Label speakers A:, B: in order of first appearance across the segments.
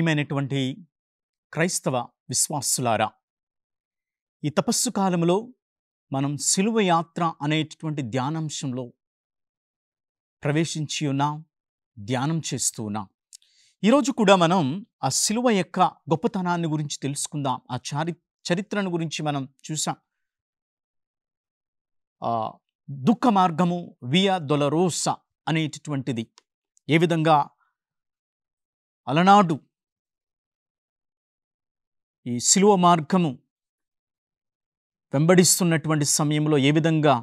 A: ప్రియమైనటువంటి క్రైస్తవ విశ్వాసులారా, ఈ తపస్సు కాలంలో మనం సిలువ యాత్ర అనేటటువంటి ధ్యానాంశంలో ప్రవేశించి ఉన్నాం, ధ్యానం చేస్తూ ఉన్నాం. ఈరోజు కూడా మనం ఆ సిలువ యొక్క గొప్పతనాన్ని గురించి తెలుసుకుందాం. ఆ చరిత్రను గురించి మనం చూసాం. దుఃఖ మార్గము వియా డొలరోసా అనేటటువంటిది ఏ విధంగా అలనాడు ఈ సిలువ మార్గము వెంబడిస్తున్నటువంటి సమయంలో ఏ విధంగా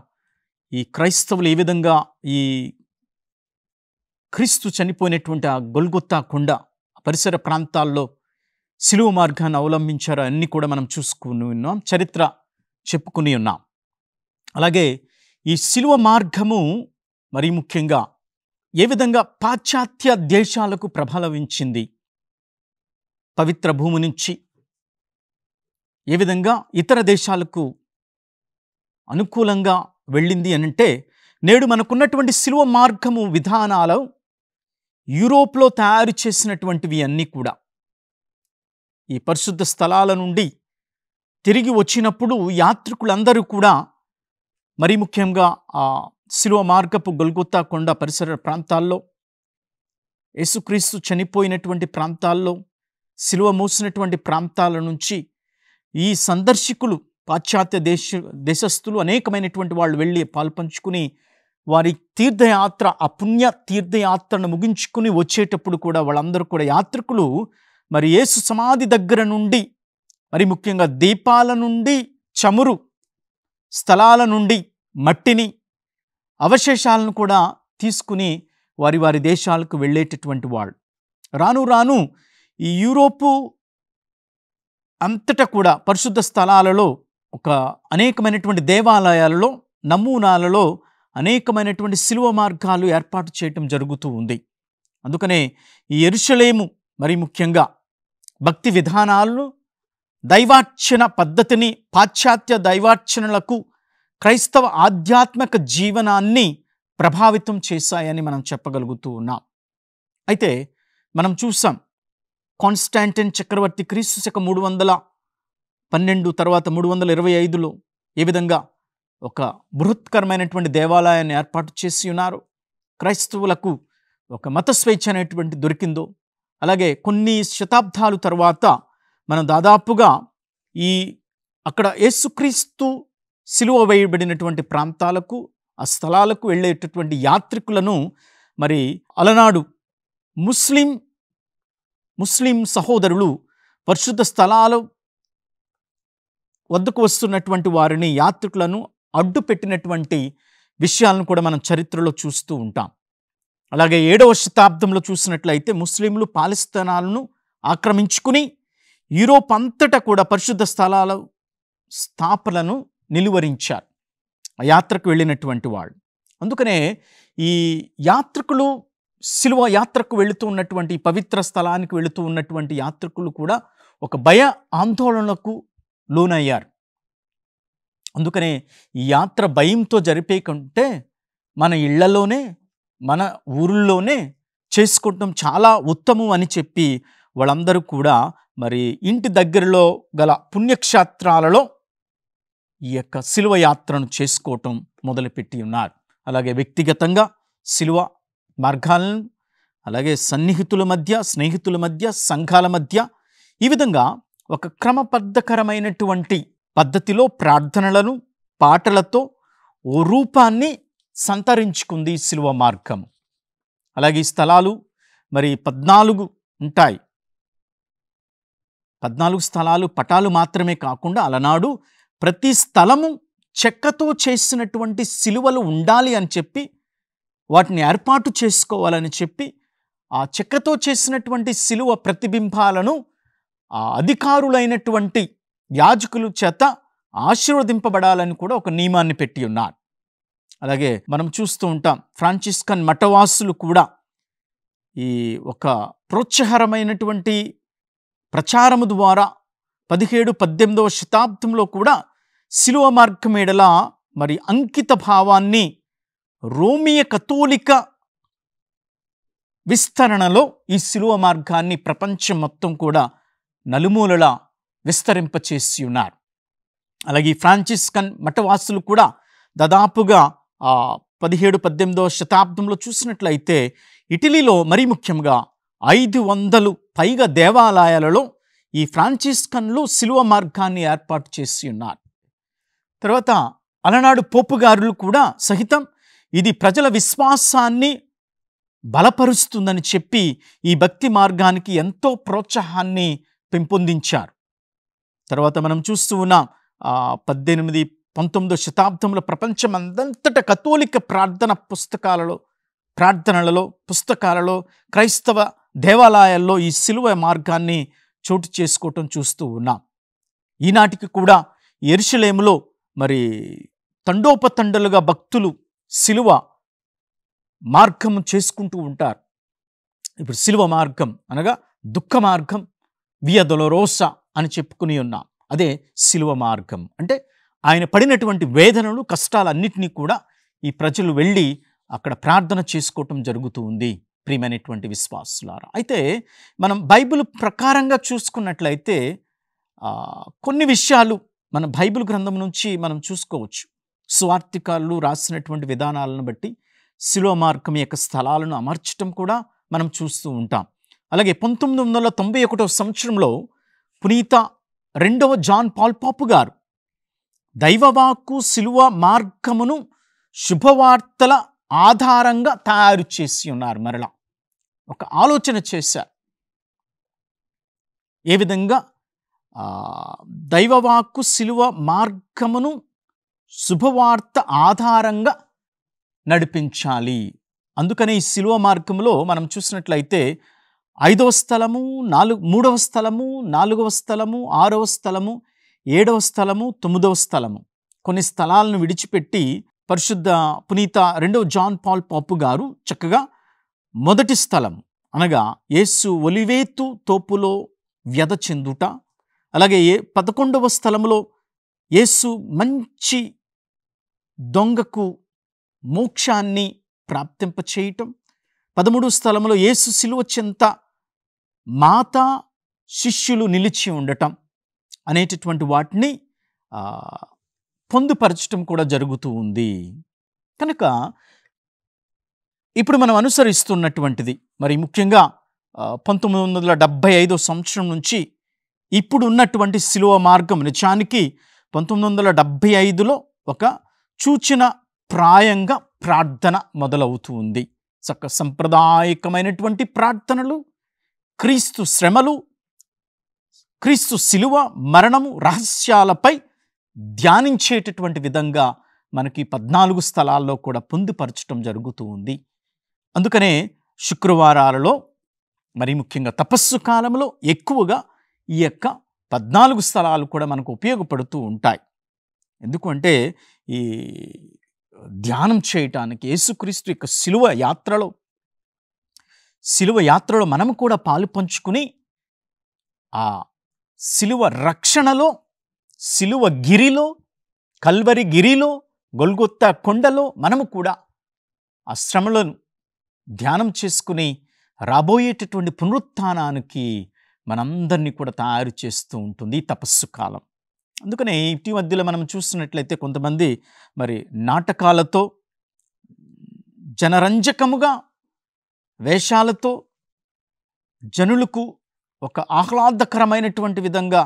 A: ఈ క్రైస్తవులు ఏ విధంగా ఈ క్రీస్తు చనిపోయినటువంటి ఆ గొల్గొతా కొండ పరిసర ప్రాంతాల్లో సిలువ మార్గాన్ని అవలంబించారో అన్నీ కూడా మనం చూసుకుని ఉన్నాం, చరిత్ర చెప్పుకుని ఉన్నాం. అలాగే ఈ సిలువ మార్గము మరి ముఖ్యంగా ఏ విధంగా పాశ్చాత్య దేశాలకు ప్రభావించింది, పవిత్ర భూమి నుంచి ఏ విధంగా ఇతర దేశాలకు అనుకూలంగా వెళ్ళింది అనంటే, నేడు మనకున్నటువంటి సిలువ మార్గము విధానాలు యూరోప్లో తయారు చేసినటువంటివి అన్నీ కూడా ఈ పరిశుద్ధ స్థలాల నుండి తిరిగి వచ్చినప్పుడు యాత్రికులందరూ కూడా మరి ముఖ్యంగా ఆ సిలువ మార్గపు గొల్గొతా కొండ పరిసర ప్రాంతాల్లో, యేసుక్రీస్తు చనిపోయినటువంటి ప్రాంతాల్లో, సిలువ మోసినటువంటి ప్రాంతాల నుంచి ఈ సందర్శకులు పాశ్చాత్య దేశస్థులు అనేకమైనటువంటి వాళ్ళు వెళ్ళి పాల్పంచుకుని వారి తీర్థయాత్ర, ఆ పుణ్య తీర్థయాత్రను ముగించుకుని వచ్చేటప్పుడు కూడా వాళ్ళందరూ కూడా యాత్రికులు మరి యేసు సమాధి దగ్గర నుండి మరి ముఖ్యంగా దీపాల నుండి, చమురు స్థలాల నుండి మట్టిని, అవశేషాలను కూడా తీసుకుని వారి వారి దేశాలకు వెళ్ళేటటువంటి వాళ్ళు. రాను రాను ఈ యూరోపు అంతటా కూడా పరిశుద్ధ స్థలాలలో ఒక అనేకమైనటువంటి దేవాలయాలలో, నమూనాలలో అనేకమైనటువంటి సిలువ మార్గాలు ఏర్పాటు చేయటం జరుగుతూ ఉంది. అందుకనే ఈ యెరూషలేము మరి ముఖ్యంగా భక్తి విధానాలను, దైవార్చన పద్ధతిని, పాశ్చాత్య దైవార్చనలకు క్రైస్తవ ఆధ్యాత్మిక జీవనాన్ని ప్రభావితం చేశాయని మనం చెప్పగలుగుతూ ఉన్నాం. అయితే మనం చూసాం, కాన్స్టాంటిన్ చక్రవర్తి క్రీస్తు శకం 312 తర్వాత 325లో ఏ విధంగా ఒక బృహత్కరమైనటువంటి దేవాలయాన్ని ఏర్పాటు చేసి ఉన్నారు. క్రైస్తవులకు ఒక మత స్వేచ్ఛ అనేటువంటి దొరికిందో, అలాగే కొన్ని శతాబ్దాలు తర్వాత మనం దాదాపుగా ఈ అక్కడ యేసుక్రీస్తు సిలువ వేయబడినటువంటి ప్రాంతాలకు, ఆ స్థలాలకు వెళ్ళేటటువంటి యాత్రికులను మరి అలనాడు ముస్లిం సహోదరులు పరిశుద్ధ స్థలాలు వద్దకు వస్తున్నటువంటి వారిని, యాత్రికులను అడ్డు పెట్టినటువంటి విషయాలను కూడా మనం చరిత్రలో చూస్తూ ఉంటాం. అలాగే 7వ శతాబ్దంలో చూసినట్లయితే ముస్లింలు పాలస్తీనాలను ఆక్రమించుకుని యూరోప్ అంతటా కూడా పరిశుద్ధ స్థలాల స్థాపనను నిలువరించారు ఆ యాత్రకు వెళ్ళినటువంటి వాళ్ళు. అందుకనే ఈ యాత్రికులు సిలువ యాత్రకు వెళుతూ ఉన్నటువంటి, పవిత్ర స్థలానికి వెళుతూ ఉన్నటువంటి యాత్రికులు కూడా ఒక భయ ఆందోళనలకు లోనయ్యారు. అందుకనే ఈ యాత్ర భయంతో జరిపే కంటే మన ఇళ్లలోనే, మన ఊరిలోనే చేసుకోవటం చాలా ఉత్తమం అని చెప్పి వాళ్ళందరూ కూడా మరి ఇంటి దగ్గరలో గల పుణ్యక్షేత్రాలలో ఈ యొక్క సిలువ యాత్రను చేసుకోవటం మొదలుపెట్టి ఉన్నారు. అలాగే వ్యక్తిగతంగా సిలువ మార్గాలను, అలాగే సన్నిహితుల మధ్య, స్నేహితుల మధ్య, సంఘాల మధ్య ఈ విధంగా ఒక క్రమబద్ధకరమైనటువంటి పద్ధతిలో ప్రార్థనలను, పాటలతో ఓ రూపాన్ని సంతరించుకుంది ఈ సిలువ మార్గం. అలాగే ఈ స్థలాలు మరి 14 ఉంటాయి. 14 స్థలాలు పటాలు మాత్రమే కాకుండా అలనాడు ప్రతి స్థలము చెక్కతో చేసినటువంటి సిలువలు ఉండాలి అని చెప్పి, వాటిని ఏర్పాటు చేసుకోవాలని చెప్పి, ఆ చెక్కతో చేసినటువంటి సిలువ ప్రతిబింబాలను ఆ అధికారులైనటువంటి యాజకుల చేత ఆశీర్వదింపబడాలని కూడా ఒక నియమాన్ని పెట్టి ఉన్నారు. అలాగే మనం చూస్తూ ఉంటాం, ఫ్రాన్సిస్కన్ మఠవాసులు కూడా ఈ ఒక ప్రోత్సాహకరమైనటువంటి ప్రచారము ద్వారా 17-18వ శతాబ్దంలో కూడా సిలువ మార్గం ఎడల మరి అంకిత భావాన్ని రోమియ కథోలిక విస్తరణలో ఈ శిలువ మార్గాన్ని ప్రపంచం మొత్తం కూడా నలుమూలలా విస్తరింపచేసి ఉన్నారు. అలాగే ఈ ఫ్రాన్సిస్కన్ మఠవాసులు కూడా దాదాపుగా 17-18వ శతాబ్దంలో చూసినట్లయితే ఇటలీలో మరీ ముఖ్యంగా 500 పైగా దేవాలయాలలో ఈ ఫ్రాన్సిస్కన్లు శిలువ మార్గాన్ని ఏర్పాటు చేసి ఉన్నారు. తర్వాత అలనాడు పోపుగారులు కూడా సహితం ఇది ప్రజల విశ్వాసాన్ని బలపరుస్తుందని చెప్పి ఈ భక్తి మార్గానికి ఎంతో ప్రోత్సాహాన్ని పెంపొందించారు. తర్వాత మనం చూస్తూ ఉన్నాం 18-19వ శతాబ్దంలో ప్రపంచమందంతటా కథోలిక పుస్తకాలలో క్రైస్తవ దేవాలయాల్లో ఈ శిలువ మార్గాన్ని చోటు చేసుకోవటం చూస్తూ ఉన్నాం. ఈనాటికి కూడా యెరూషలేములో మరి తండోపతండలుగా భక్తులు శిలువ మార్గం చేసుకుంటూ ఉంటారు. ఇప్పుడు శిలువ మార్గం అనగా దుఃఖ మార్గం, వియా డొలరోసా అని చెప్పుకుని ఉన్నాం. అదే శిలువ మార్గం అంటే ఆయన పడినటువంటి వేదనలు, కష్టాలన్నిటినీ కూడా ఈ ప్రజలు వెళ్ళి అక్కడ ప్రార్థన చేసుకోవటం జరుగుతూ ఉంది. ప్రియమైనటువంటి విశ్వాసులారా, అయితే మనం బైబిల్ ప్రకారంగా చూసుకున్నట్లయితే కొన్ని విషయాలు మన బైబిల్ గ్రంథం నుంచి మనం చూసుకోవచ్చు. సువార్తికారులు రాసినటువంటి విధానాలను బట్టి శిలువ మార్గం యొక్క స్థలాలను అమర్చటం కూడా మనం చూస్తూ ఉంటాం. అలాగే 1991వ సంవత్సరంలో పునీత 2వ జాన్ పాల్ పాపు గారు దైవవాక్కు శిలువ మార్గమును శుభవార్తల ఆధారంగా తయారు చేసి ఉన్నారు. మరలా ఒక ఆలోచన చేశారు. ఏ విధంగా దైవవాక్కు శిలువ మార్గమును శుభవార్త ఆధారంగా నడిపించాలి. అందుకనే ఈ శిలువ మార్గంలో మనం చూసినట్లయితే 5వ స్థలము, 3వ స్థలము, 4వ స్థలము, 6వ స్థలము, 7వ స్థలము, 9వ స్థలము కొన్ని స్థలాలను విడిచిపెట్టి పరిశుద్ధ పునీత 2వ జాన్ పాల్ పాపు గారు చక్కగా మొదటి స్థలం అనగా యేసు ఒలివేతు తోపులో వ్యధ చెందుట, అలాగే 11వ స్థలంలో యేసు మంచి దొంగకు మోక్షాన్ని ప్రాప్తింపచేయటం, 13వ స్థలంలో యేసు శిలువ చెంత మాత శిష్యులు నిలిచి ఉండటం అనేటటువంటి వాటిని పొందుపరచటం కూడా జరుగుతూ ఉంది. కనుక ఇప్పుడు మనం అనుసరిస్తున్నటువంటిది మరి ముఖ్యంగా 1975వ సంవత్సరం నుంచి ఇప్పుడు ఉన్నటువంటి శిలువ మార్గం నిజానికి 1975లో ఒక సూచన ప్రాయంగా ప్రార్థన మొదలవుతూ ఉంది. సంప్రదాయకమైనటువంటి ప్రార్థనలు, క్రీస్తు శ్రమలు, క్రీస్తు శిలువ మరణము రహస్యాలపై ధ్యానించేటటువంటి విధంగా మనకి 14 స్థలాల్లో కూడా పొందుపరచడం జరుగుతూ ఉంది. అందుకనే శుక్రవారాలలో మరి ముఖ్యంగా తపస్సు కాలంలో ఎక్కువగా ఈ యొక్క 14 స్థలాలు కూడా మనకు ఉపయోగపడుతూ ఉంటాయి. ఎందుకంటే ఈ ధ్యానం చేయటానికి యేసుక్రీస్తు యొక్క శిలువ యాత్రలో మనం కూడా పాలు పంచుకుని ఆ శిలువ రక్షణలో, శిలువ గిరిలో, కల్వరి గిరిలో, గొల్గొత్తా కొండలో మనము కూడా ఆ శ్రమలను ధ్యానం చేసుకుని రాబోయేటటువంటి పునరుత్థానానికి మనందరినీ కూడా తయారు చేస్తూ ఉంటుంది తపస్సు కాలం. అందుకనే ఇటీ మధ్యలో మనం చూస్తున్నట్లయితే కొంతమంది మరి నాటకాలతో, జనరంజకముగా వేషాలతో జనులకు ఒక ఆహ్లాదకరమైనటువంటి విధంగా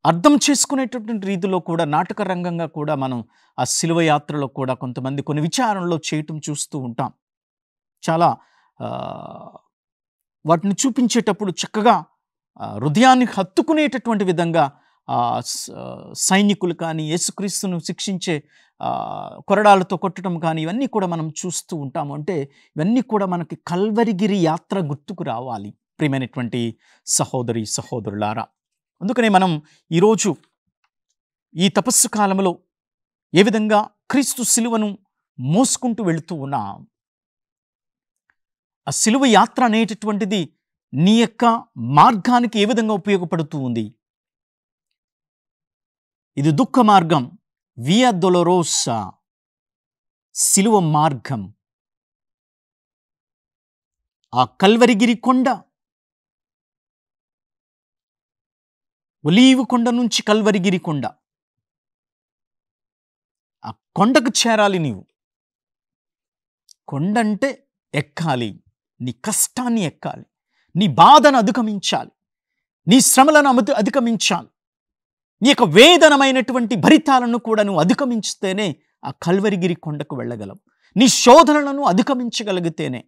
A: అర్థం చేసుకునేటటువంటి రీతిలో కూడా నాటక రంగంగా కూడా మనం ఆ శిలువ యాత్రలో కూడా కొంతమంది కొన్ని విచారణలో చేయటం చూస్తూ ఉంటాం. చాలా వాటిని చూపించేటప్పుడు చక్కగా హృదయాన్ని హత్తుకునేటటువంటి విధంగా సైనికులు కానీ యేసుక్రీస్తును శిక్షించే కొరడాలతో కొట్టడం కానీ ఇవన్నీ కూడా మనం చూస్తూ ఉంటాము. అంటే ఇవన్నీ కూడా మనకి కల్వరిగిరి యాత్ర గుర్తుకు రావాలి ప్రియమైనటువంటి సహోదరి సహోదరులారా. అందుకనే మనం ఈరోజు ఈ తపస్సు కాలంలో ఏ విధంగా క్రీస్తు శిలువను మోసుకుంటూ వెళుతూ ఉన్నాం. ఆ శిలువ యాత్ర అనేటటువంటిది నీ యొక్క మార్గానికి ఏ విధంగా ఉపయోగపడుతూ ఉంది. ఇది దుఃఖ మార్గం, వియా డొలరోసా, శిలువ మార్గం. ఆ కల్వరిగిరి కొండ, ఒలీవు కొండ నుంచి కల్వరిగిరి కొండ, ఆ కొండకు చేరాలి నీవు. కొండ అంటే ఎక్కాలి, నీ కష్టాన్ని ఎక్కాలి, నీ బాధను అధిగమించాలి, నీ శ్రమలను అధిగమించాలి, నీ యొక్క వేదనమైనటువంటి భరితాలను కూడా నువ్వు అధిగమించితేనే ఆ కల్వరిగిరి కొండకు వెళ్ళగలవు. నీ శోధనలను అధిగమించగలిగితేనే.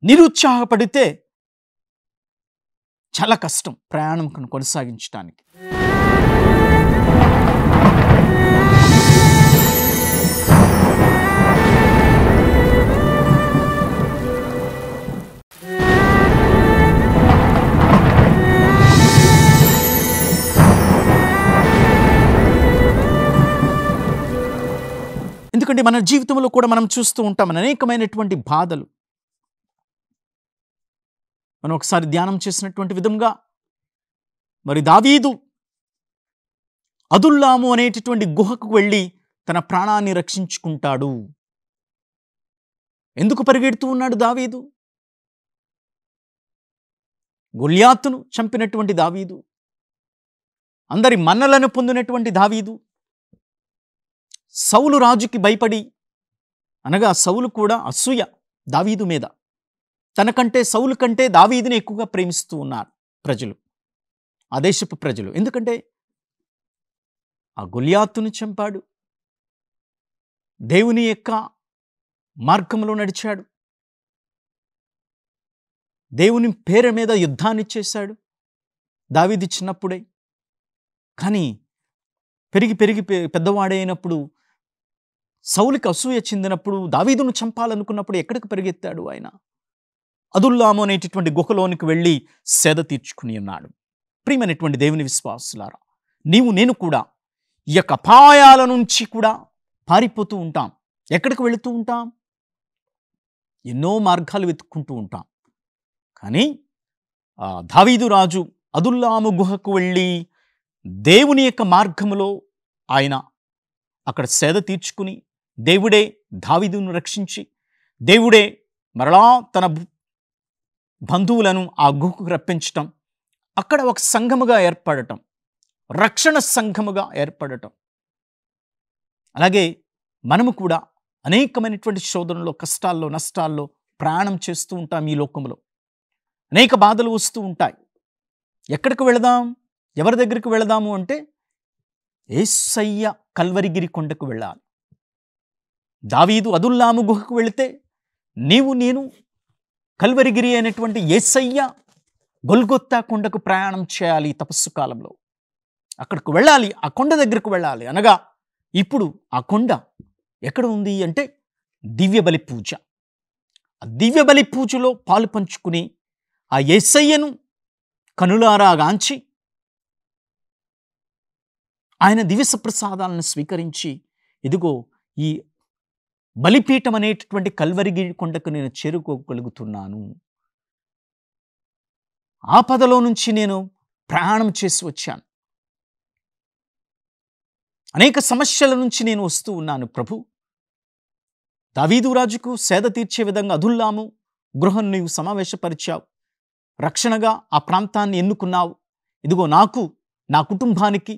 A: నిరుత్సాహపడితే చాలా కష్టం ప్రయాణం కొనసాగించడానికి. ఎందుకంటే మన జీవితంలో కూడా మనం చూస్తూ ఉంటాం అనేకమైనటువంటి బాధలు. మనం ఒకసారి ధ్యానం చేసినటువంటి విధంగా మరి దావీదు అదుల్లాము అనేటటువంటి గుహకు వెళ్ళి తన ప్రాణాన్ని రక్షించుకుంటాడు. ఎందుకు పరిగెడుతూ ఉన్నాడు దావీదు? గొల్యాతును చంపినటువంటి దావీదు, అందరి మన్నలను పొందినటువంటి దావీదు, సౌలు రాజుకి భయపడి, అనగా సౌలు కూడా అసూయ దావీదు మీద, తనకంటే సౌలు కంటే దావీదుని ఎక్కువగా ప్రేమిస్తూ ఉన్నారు ప్రజలు, ఆ దేశపు ప్రజలు. ఎందుకంటే ఆ గొల్యాతును చంపాడు, దేవుని యొక్క మార్గంలో నడిచాడు, దేవుని పేరు మీద యుద్ధాన్ని చేశాడు దావీదు చిన్నప్పుడే. కానీ పెరిగి పెద్దవాడైనప్పుడు సౌలుకి అసూయ చెందినప్పుడు దావీదును చంపాలనుకున్నప్పుడు ఎక్కడికి పరిగెత్తాడు ఆయన? అదుల్లాము అనేటటువంటి గుహలోనికి వెళ్ళి సేద తీర్చుకుని ఉన్నాడు. ప్రియమైనటువంటి దేవుని విశ్వాసులారా, నీవు నేను కూడా ఈ యొక్క అపాయాల నుంచి కూడా పారిపోతూ ఉంటాం. ఎక్కడికి వెళుతూ ఉంటాం? ఎన్నో మార్గాలు వెతుక్కుంటూ ఉంటాం. కానీ దావీదు రాజు అదుల్లాము గుహకు వెళ్ళి దేవుని యొక్క మార్గములో ఆయన అక్కడ సేద తీర్చుకుని, దేవుడే దావీదును రక్షించి, దేవుడే మరలా తన బంధువులను ఆ గుహకు రప్పించటం, అక్కడ ఒక సంఘముగా ఏర్పడటం, రక్షణ సంఘముగా ఏర్పడటం. అలాగే మనము కూడా అనేకమైనటువంటి శోధనలో, కష్టాల్లో, నష్టాల్లో ప్రయాణం చేస్తూ ఉంటాం. ఈ లోకంలో అనేక బాధలు వస్తూ ఉంటాయి. ఎక్కడికి వెళదాం? ఎవరి దగ్గరికి వెళదాము అంటే యేసయ్య కల్వరిగిరి కొండకు వెళ్ళాలి. దావీదు అదుల్లాము గుహకు వెళితే నీవు నేను కల్వరిగిరి అనేటువంటి యేసయ్య గొల్గొత్తా కొండకు ప్రయాణం చేయాలి. తపస్సు కాలంలో అక్కడికి వెళ్ళాలి, ఆ కొండ దగ్గరకు వెళ్ళాలి. అనగా ఇప్పుడు ఆ కొండ ఎక్కడ ఉంది అంటే దివ్య బలి పూజ. ఆ దివ్య బలి పూజలో పాలు పంచుకుని ఆ యేసయ్యను కనులారా గాంచి ఆయన దివ్య ప్రసాదాలను స్వీకరించి, ఇదిగో ఈ బలిపీఠం అనేటటువంటి కల్వరిగిరి కొండకు నేను చేరుకోగలుగుతున్నాను, ఆపదలో నుంచి నేను ప్రయాణం చేసి వచ్చాను, అనేక సమస్యల నుంచి నేను వస్తూ ఉన్నాను ప్రభు. దావీదు రాజుకు సేద తీర్చే విధంగా అదుల్లాము గృహం నీవు సమావేశపరిచావు, రక్షణగా ఆ ప్రాంతాన్ని ఎన్నుకున్నావు. ఇదిగో నాకు, నా కుటుంబానికి,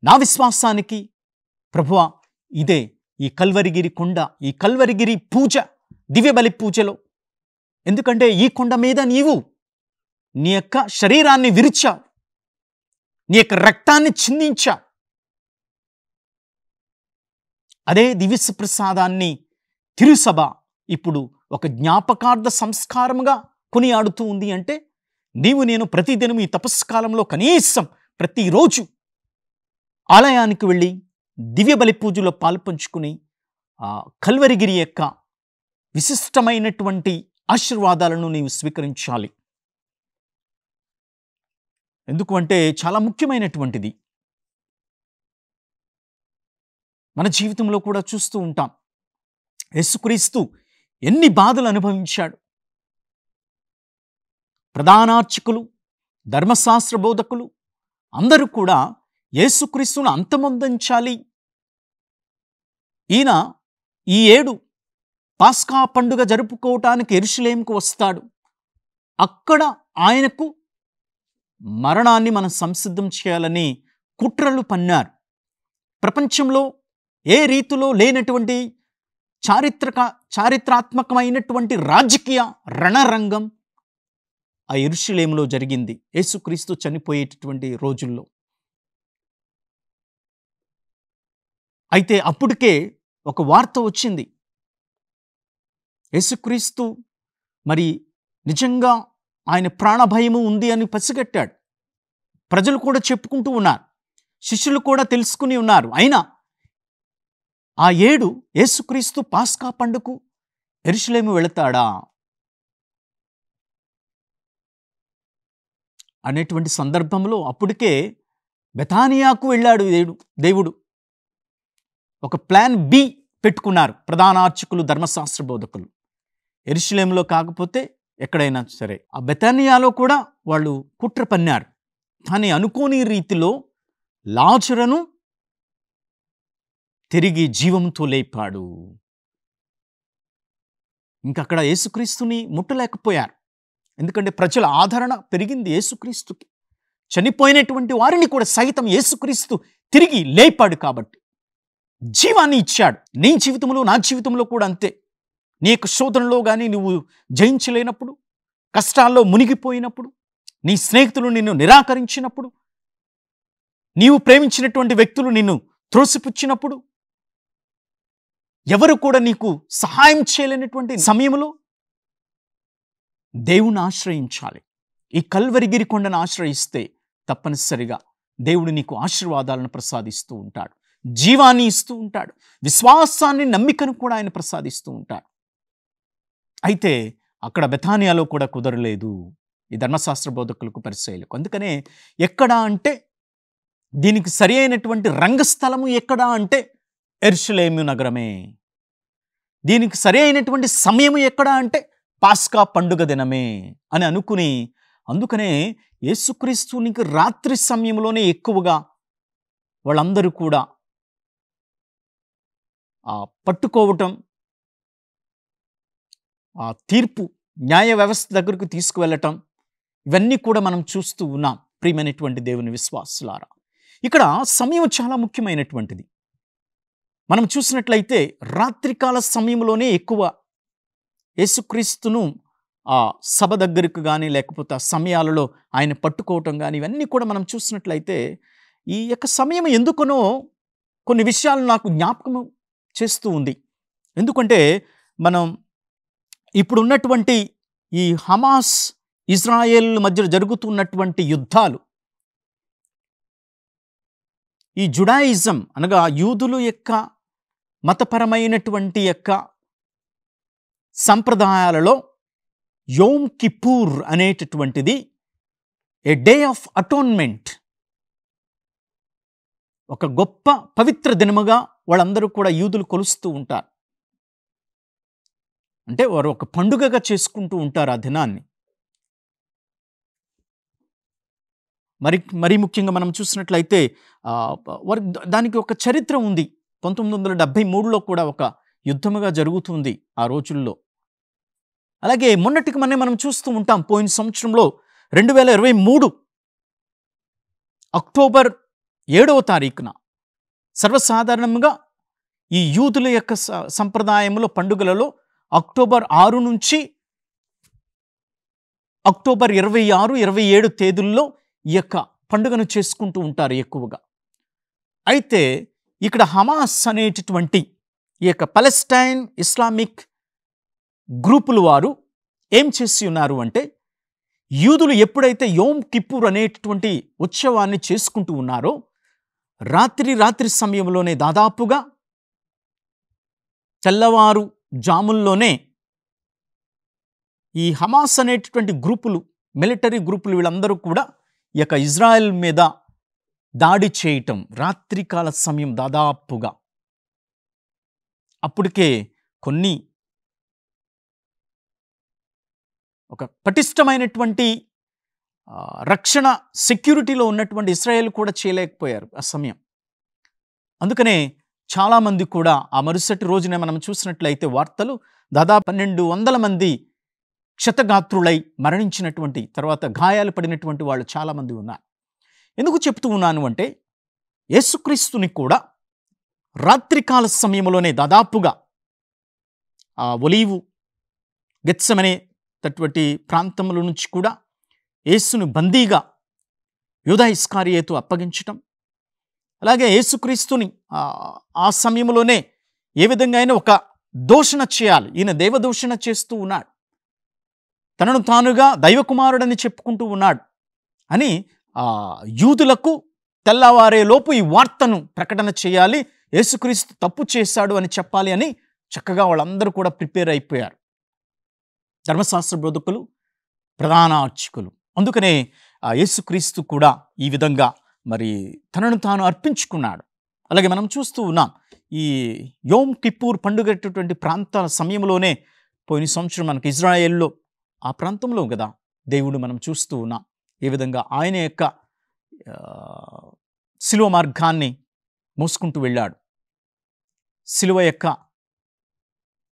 A: నా విశ్వాసానికి ప్రభువా ఇదే ఈ కల్వరిగిరి కొండ, ఈ కల్వరిగిరి పూజ, దివ్యబలి పూజలో. ఎందుకంటే ఈ కొండ మీద నీవు నీ యొక్క శరీరాన్ని విరిచావు, నీ యొక్క రక్తాన్ని చిందించావు. అదే దివ్య ప్రసాదాన్ని తిరుసభ ఇప్పుడు ఒక జ్ఞాపకార్థ సంస్కారముగా కొనియాడుతూ ఉంది. అంటే నీవు నేను ప్రతిదినం ఈ తపస్సు కాలంలో కనీసం ప్రతిరోజు ఆలయానికి వెళ్ళి దివ్య బలి పూజలో పాల్పంచుకుని ఆ కల్వరిగిరి యొక్క విశిష్టమైనటువంటి ఆశీర్వాదాలను నీవు స్వీకరించాలి. ఎందుకు అంటే చాలా ముఖ్యమైనటువంటిది. మన జీవితంలో కూడా చూస్తూ ఉంటాం, యేసుక్రీస్తు ఎన్ని బాధలు అనుభవించాడు. ప్రధానార్చకులు, ధర్మశాస్త్ర బోధకులు అందరూ కూడా యేసుక్రీస్తును అంతమొందించాలి, ఈయన ఈ 7 పాస్కా పండుగ జరుపుకోవటానికి యెరూషలేముకు వస్తాడు. అక్కడ ఆయనకు మరణాన్ని మనం సంసిద్ధం చేయాలని కుట్రలు పన్నారు. ప్రపంచంలో ఏ రీతిలో లేనటువంటి చారిత్రాత్మకమైనటువంటి రాజకీయ రణరంగం ఆ యెరూషలేములో జరిగింది యేసుక్రీస్తు చనిపోయేటటువంటి రోజుల్లో. అయితే అప్పటికే ఒక వార్త వచ్చింది, యేసుక్రీస్తు మరి నిజంగా ఆయన ప్రాణభయము ఉంది అని పసిగట్టాడు. ప్రజలు కూడా చెప్పుకుంటూ ఉన్నారు, శిష్యులు కూడా తెలుసుకుని ఉన్నారు. అయినా ఆ ఏడు యేసుక్రీస్తు పాస్కా పండుగకు యెరూషలేము వెళతాడా అనేటువంటి సందర్భంలో అప్పటికే బెతానియాకు వెళ్ళాడు దేవుడు. ఒక ప్లాన్ బి పెట్టుకున్నారు ప్రధాన అర్చకులు, ధర్మశాస్త్ర బోధకులు. యెరూషలేములో కాకపోతే ఎక్కడైనా సరే ఆ బెతానియాలో కూడా వాళ్ళు కుట్ర పన్నారు. కానీ అనుకోని రీతిలో లాజరును తిరిగి జీవంతో లేపాడు. ఇంకక్కడ యేసుక్రీస్తుని ముట్టలేకపోయారు. ఎందుకంటే ప్రజల ఆదరణ పెరిగింది యేసుక్రీస్తుకి. చనిపోయినటువంటి వారిని కూడా సైతం యేసుక్రీస్తు తిరిగి లేపాడు కాబట్టి జీవాన్ని ఇచ్చాడు. నీ జీవితంలో, నా జీవితంలో కూడా అంతే. నీ యొక్క శోధనలో కానీ నువ్వు జయించలేనప్పుడు, కష్టాల్లో మునిగిపోయినప్పుడు, నీ స్నేహితులు నిన్ను నిరాకరించినప్పుడు, నీవు ప్రేమించినటువంటి వ్యక్తులు నిన్ను త్రోసిపుచ్చినప్పుడు, ఎవరు కూడా నీకు సహాయం చేయలేనటువంటి సమయంలో దేవుని ఆశ్రయించాలి. ఈ కల్వరిగిరి కొండను ఆశ్రయిస్తే తప్పనిసరిగా దేవుడు నీకు ఆశీర్వాదాలను ప్రసాదిస్తూ ఉంటాడు, జీవాన్ని ఇస్తూ ఉంటాడు, విశ్వాసాన్ని, నమ్మికను కూడా ఆయన ప్రసాదిస్తూ ఉంటాడు. అయితే అక్కడ బెతానియాలో కూడా కుదరలేదు ఈ ధర్మశాస్త్ర బోధకులకు, పరిసయ్యులకు. అందుకనే ఎక్కడా అంటే దీనికి సరి అయినటువంటి రంగస్థలము ఎక్కడా అంటే యెరూషలేము నగరమే. దీనికి సరి అయినటువంటి సమయము ఎక్కడా అంటే పాస్కా పండుగ దినమే అని అనుకుని, అందుకనే యేసుక్రీస్తునికి రాత్రి సమయంలోనే ఎక్కువగా వాళ్ళందరూ కూడా పట్టుకోవటం, ఆ తీర్పు, న్యాయ వ్యవస్థ దగ్గరకు తీసుకువెళ్ళటం, ఇవన్నీ కూడా మనం చూస్తూ ఉన్నాం ప్రియమైనటువంటి దేవుని విశ్వాసులారా. ఇక్కడ సమయం చాలా ముఖ్యమైనటువంటిది. మనం చూసినట్లయితే రాత్రికాల సమయంలోనే ఎక్కువ యేసుక్రీస్తును ఆ సభ దగ్గరకు కానీ లేకపోతే ఆ సమయాలలో ఆయన పట్టుకోవటం కానీ ఇవన్నీ కూడా మనం చూసినట్లయితే ఈ యొక్క సమయం ఎందుకనో కొన్ని విషయాలు నాకు జ్ఞాపకం చేస్తూ ఉంది. ఎందుకంటే మనం ఇప్పుడు ఉన్నటువంటి ఈ హమాస్ ఇజ్రాయెల్ మధ్య జరుగుతున్నటువంటి యుద్ధాలు, ఈ జుడాయిజం అనగా యూదులు యొక్క మతపరమైనటువంటి యొక్క సంప్రదాయాలలో యోమ్ కిప్పూర్ అనేటటువంటిది ఏ డే ఆఫ్ అటోన్మెంట్, ఒక గొప్ప పవిత్ర దినముగా వాళ్ళందరూ కూడా యూదులు కొలుస్తూ ఉంటారు. అంటే వారు ఒక పండుగగా చేసుకుంటూ ఉంటారు ఆ దినాన్ని. మరి ముఖ్యంగా మనం చూసినట్లయితే దానికి ఒక చరిత్ర ఉంది. 1973లో కూడా ఒక యుద్ధముగా జరుగుతుంది ఆ రోజుల్లో. అలాగే మొన్నటికి మనం చూస్తూ ఉంటాం, పోయిన సంవత్సరంలో 2023 అక్టోబర్ 7వ తారీఖున సర్వసాధారణంగా ఈ యూదుల యొక్క సంప్రదాయంలో పండుగలలో అక్టోబర్ 6 నుంచి అక్టోబర్ 26, 27 తేదీల్లో ఈ యొక్క పండుగను చేసుకుంటూ ఉంటారు ఎక్కువగా. అయితే ఇక్కడ హమాస్ అనేటటువంటి ఈ యొక్క పలెస్టైన్ ఇస్లామిక్ గ్రూపులు వారు ఏం చేసి ఉన్నారు అంటే, యూదులు ఎప్పుడైతే యోమ్ కిప్పూర్ అనేటటువంటి ఉత్సవాన్ని చేసుకుంటూ ఉన్నారో రాత్రి సమయంలోనే దాదాపుగా తెల్లవారు జాముల్లోనే ఈ హమాస్ అనేటటువంటి గ్రూపులు, మిలిటరీ గ్రూపులు, వీళ్ళందరూ కూడా ఈ యొక్క ఇజ్రాయెల్ మీద దాడి చేయటం రాత్రికాల సమయం దాదాపుగా. అప్పటికే కొన్ని ఒక పటిష్టమైనటువంటి రక్షణ సెక్యూరిటీలో ఉన్నటువంటి ఇశ్రాయేల్ కూడా చేయలేకపోయారు ఆ సమయం. అందుకనే చాలామంది కూడా ఆ మరుసటి రోజునే మనం చూసినట్లయితే వార్తలు దాదాపు 1200 మంది క్షతగాత్రులై మరణించినటువంటి, తర్వాత గాయాలు పడినటువంటి వాళ్ళు చాలామంది ఉన్నారు. ఎందుకు చెప్తూ ఉన్నాను అంటే, యేసుక్రీస్తుని కూడా రాత్రికాల సమయంలోనే దాదాపుగా ఆ ఒలీవు గెత్సెమనే తటువంటి ప్రాంతంలో నుంచి కూడా యేసును బందీగా యూదా ఇస్కారియోతు అప్పగించటం, అలాగే యేసుక్రీస్తుని ఆ సమయంలోనే ఏ విధంగా అయినా ఒక దూషణ చేయాలి, ఈయన దేవదూషణ చేస్తూ ఉన్నాడు, తనను తానుగా దైవకుమారుడని చెప్పుకుంటూ ఉన్నాడు అని యూదులకు తెల్లవారేలోపు ఈ వార్తను ప్రకటన చేయాలి, యేసుక్రీస్తు తప్పు చేశాడు అని చెప్పాలి అని చక్కగా వాళ్ళందరూ కూడా ప్రిపేర్ అయిపోయారు, ధర్మశాస్త్ర బోధకులు, ప్రధాన అర్చకులు. అందుకనే యేసుక్రీస్తు కూడా ఈ విధంగా మరి తనను తాను అర్పించుకున్నాడు. అలాగే మనం చూస్తూ ఉన్నాం, ఈ యోమ్ కిప్పూర్ పండుగటువంటి ప్రాంతాల సమయంలోనే పోయిన సంవత్సరం మనకి ఇజ్రాయెల్లో ఆ ప్రాంతంలో కదా దేవుడు మనం చూస్తూ ఉన్నాం ఏ విధంగా ఆయన యొక్క సిలువ మార్గాన్ని మోసుకుంటూ వెళ్ళాడు. సిలువ యొక్క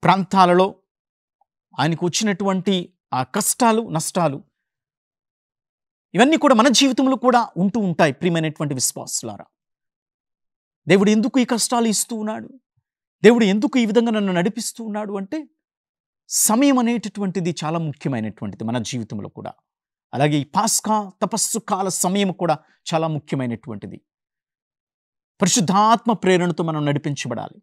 A: ప్రాంతాలలో ఆయనకు వచ్చినటువంటి ఆ కష్టాలు, నష్టాలు ఇవన్నీ కూడా మన జీవితంలో కూడా ఉంటూ ఉంటాయి. ప్రియమైనటువంటి విశ్వాసులారా, దేవుడు ఎందుకు ఈ కష్టాలు ఇస్తూ ఉన్నాడు, దేవుడు ఎందుకు ఈ విధంగా నన్ను నడిపిస్తూ ఉన్నాడు అంటే, సమయం అనేటటువంటిది చాలా ముఖ్యమైనటువంటిది మన జీవితంలో కూడా. అలాగే ఈ పాస్కా తపస్సు కాల సమయం కూడా చాలా ముఖ్యమైనటువంటిది. పరిశుద్ధాత్మ ప్రేరణతో మనం నడిపించబడాలి.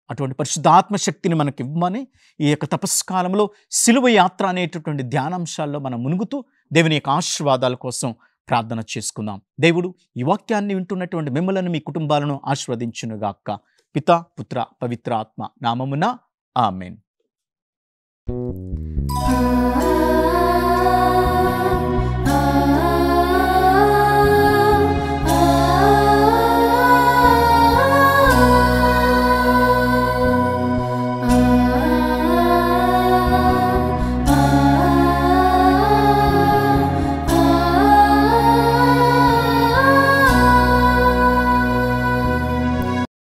A: అటువంటి పరిశుద్ధాత్మ శక్తిని మనకి ఇవ్వమని ఈ యొక్క తపస్సు కాలంలో సిలువ యాత్ర అనేటటువంటి ధ్యానాంశాల్లో మనం మునుగుతూ దేవుని యొక్క ఆశీర్వాదాల కోసం ప్రార్థన చేసుకుందాం. దేవుడు ఈ వాక్యాన్ని వింటున్నటువంటి మిమ్మలను, మీ కుటుంబాలను ఆశీర్వదించునుగాక. పితా, పుత్ర, పవిత్ర ఆత్మ నామమున ఆమేన్.